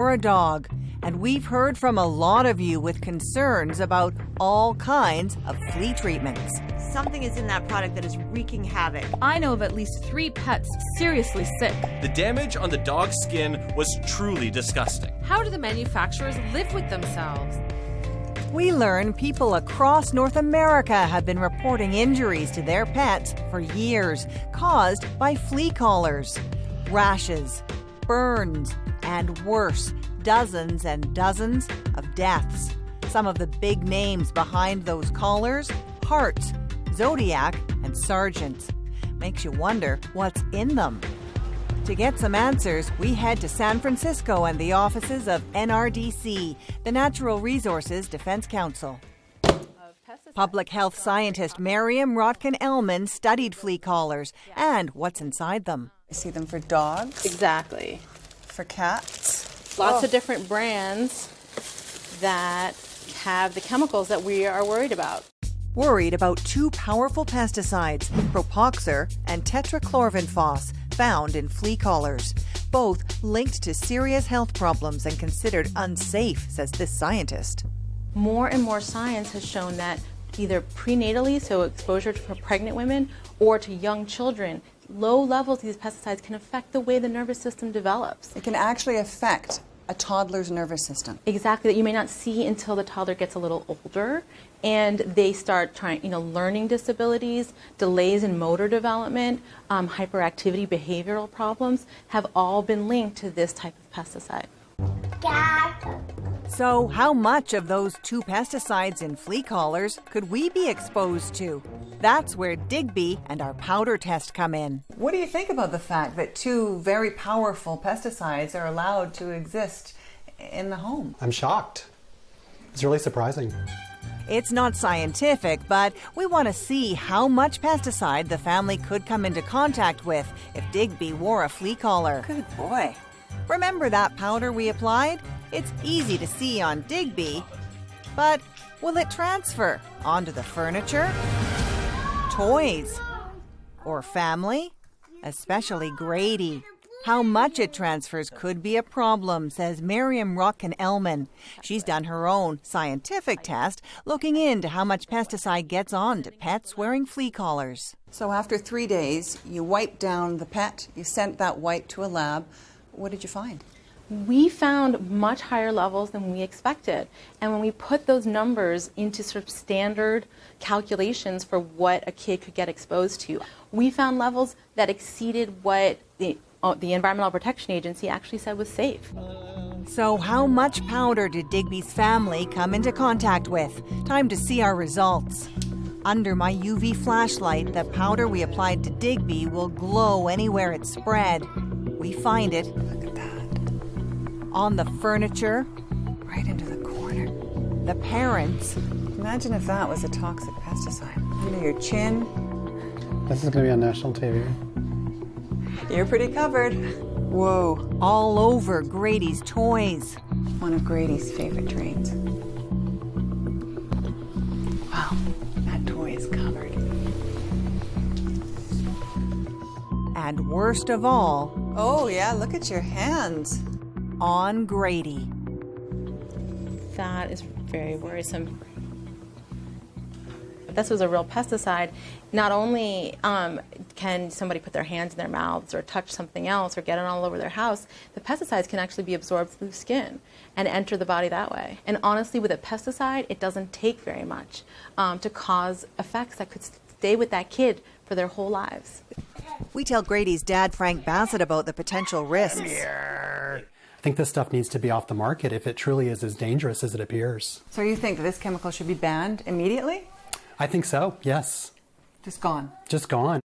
or a dog. And we've heard from a lot of you with concerns about all kinds of flea treatments. Something is in that product that is wreaking havoc. I know of at least 3 pets seriously sick. The damage on the dog's skin was truly disgusting. How do the manufacturers live with themselves? We learn people across North America have been reporting injuries to their pets for years, caused by flea collars. Rashes, burns, and worse, dozens and dozens of deaths. Some of the big names behind those collars: Hearts, Zodiac, and Sargent. Makes you wonder what's in them. To get some answers, we head to San Francisco and the offices of NRDC, the Natural Resources Defense Council. Public health scientist Miriam Rotkin-Ellman studied flea collars and what's inside them. I see them for dogs. Exactly. For cats. Lots of different brands that have the chemicals that we are worried about. Worried about 2 powerful pesticides, propoxur and tetrachlorvinphos, found in flea collars. Both linked to serious health problems and considered unsafe, says this scientist. More and more science has shown that either prenatally, so exposure to pregnant women, or to young children, low levels of these pesticides can affect the way the nervous system develops. It can actually affect a toddler's nervous system. Exactly, that you may not see until the toddler gets a little older and they start learning disabilities, delays in motor development, hyperactivity, behavioral problems have all been linked to this type of pesticide. So how much of those 2 pesticides in flea collars could we be exposed to? That's where Digby and our powder test come in. What do you think about the fact that 2 very powerful pesticides are allowed to exist in the home? I'm shocked. It's really surprising. It's not scientific, but we want to see how much pesticide the family could come into contact with if Digby wore a flea collar. Good boy. Remember that powder we applied? It's easy to see on Digby, but will it transfer onto the furniture, toys, or family? Especially Grady. How much it transfers could be a problem, says Miriam Rotkin-Ellman. She's done her own scientific test looking into how much pesticide gets on to pets wearing flea collars. So after 3 days, you wiped down the pet, you sent that wipe to a lab. What did you find? We found much higher levels than we expected. And when we put those numbers into sort of standard calculations for what a kid could get exposed to, we found levels that exceeded what the Environmental Protection Agency actually said was safe. So how much powder did Digby's family come into contact with? Time to see our results. Under my UV flashlight, the powder we applied to Digby will glow anywhere it's spread. We find it, Look at that. on the furniture, Right into the corner. the parents, Imagine if that was a toxic pesticide. Under your chin. This is going to be on national TV. You're pretty covered. Whoa. all over Grady's toys. One of Grady's favorite trains. Wow, that toy is covered. And worst of all, Oh yeah, look at your hands. on Grady. That is very worrisome. If this was a real pesticide, not only can somebody put their hands in their mouths or touch something else or get it all over their house, the pesticides can actually be absorbed through the skin and enter the body that way. And honestly, with a pesticide, it doesn't take very much to cause effects that could stay with that kid for their whole lives. We tell Grady's dad, Frank Bassett, about the potential risks. I think this stuff needs to be off the market if it truly is as dangerous as it appears. So you think that this chemical should be banned immediately? I think so, yes. Just gone? Just gone.